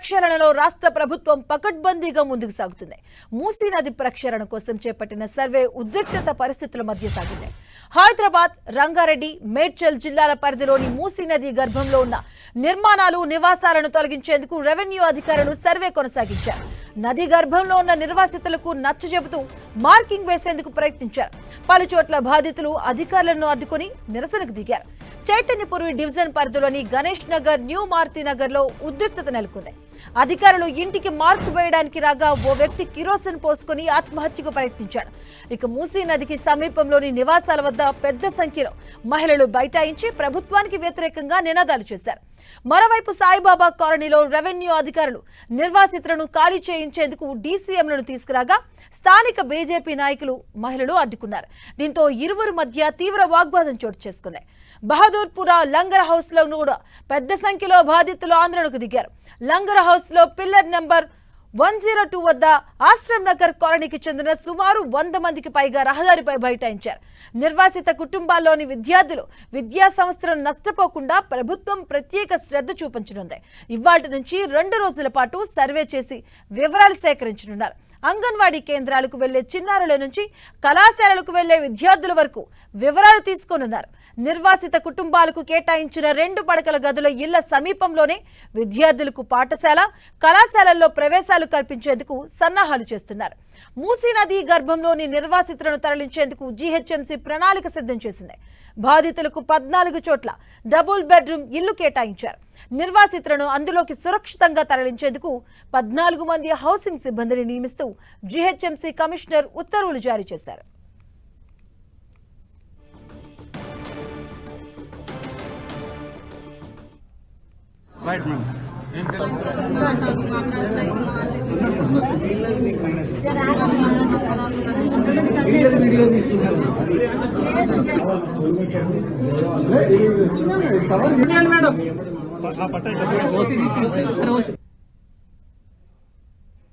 ప్రక్షాళనలో రాష్ట్ర ప్రభుత్వం పకడ్బందీగా ముందుకు సాగుతుంది. మూసీ నది ప్రక్షాళన కోసం చేపట్టిన సర్వే ఉద్రిక్తత పరిస్థితుల మధ్య సాగింది. హైదరాబాద్, రంగారెడ్డి, మేడ్చల్ జిల్లాల పరిధిలోని మూసీ నది గర్భంలో ఉన్న నిర్మాణాలు, నివాసాలను తొలగించేందుకు రెవెన్యూ అధికారులు సర్వే కొనసాగించారు. నది గర్భంలో ఉన్న నిర్వాసితులకు నచ్చజెబుతూ మార్కింగ్ వేసేందుకు ప్రయత్నించారు. పలుచోట్ల బాధితులు అధికారులను అడ్డుకుని నిరసనకు దిగారు. చైతన్యపురి డివిజన్ పరిధిలోని గణేష్ నగర్, న్యూ మారుతి నగర్ లో ఉద్రిక్తత నెలకొంది. అధికారులు ఇంటికి మార్కు వేయడానికి రాగా ఓ వ్యక్తి కిరోసిన్ పోసుకుని ఆత్మహత్యకు ప్రయత్నించాడు. ఇక మూసీ నదికి సమీపంలోని నివాసాల వద్ద పెద్ద సంఖ్యలో మహిళలు బైఠాయించి ప్రభుత్వానికి వ్యతిరేకంగా నినాదాలు చేశారు. మరోవైపు సాయిబాబా కాలనీలో రెవెన్యూ అధికారులు నిర్వాసితులను ఖాళీ చేయించేందుకు డీసీఎంలను తీసుకురాగా స్థానిక బీజేపీ నాయకులు, మహిళలు అడ్డుకున్నారు. దీంతో ఇరువురి మధ్య తీవ్ర వాగ్వాదం చోటు చేసుకుంది. బహదూర్పురా లంగర్ హౌస్ లో కూడా పెద్ద సంఖ్యలో బాధితులు ఆందోళనకు దిగారు. లంగర్ హౌస్ లో పిల్లర్ నెంబర్ 102 వద్ద ఆశ్రమ్ నగర్ కాలనీకి చెందిన సుమారు 100 మందికి పైగా రహదారిపై బైఠాయించారు. నిర్వాసిత కుటుంబాల్లోని విద్యార్థులు విద్యా సంస్థలను నష్టపోకుండా ప్రభుత్వం ప్రత్యేక శ్రద్ధ చూపించనుంది. ఇవాళ్టి నుంచి 2 రోజుల పాటు సర్వే చేసి వివరాలు సేకరించనున్నారు. అంగన్వాడీ కేంద్రాలకు వెళ్లే చిన్నారుల నుంచి కళాశాలలకు వెళ్లే విద్యార్థుల వరకు వివరాలు తీసుకోనున్నారు. నిర్వాసిత కుటుంబాలకు కేటాయించిన 2 పడకల గదుల ఇళ్ల సమీపంలోనే విద్యార్థులకు పాఠశాల, కళాశాలల్లో ప్రవేశాలు కల్పించేందుకు సన్నాహాలు చేస్తున్నారు. మూసీ నది గర్భంలోని నిర్వాసితులను తరలించేందుకు జీహెచ్ఎంసీ ప్రణాళిక సిద్ధం చేసింది. బాధితులకు 14 చోట్ల డబుల్ బెడ్రూమ్ ఇల్లు కేటాయించారు. నిర్వాసితులను అందులోకి సురక్షితంగా తరలించేందుకు 14 మంది హౌసింగ్ సిబ్బందిని నియమిస్తూ జీహెచ్ఎంసీ కమిషనర్ ఉత్తర్వులు జారీ చేశారు. వీడియో తీసుకున్నారు మేడం.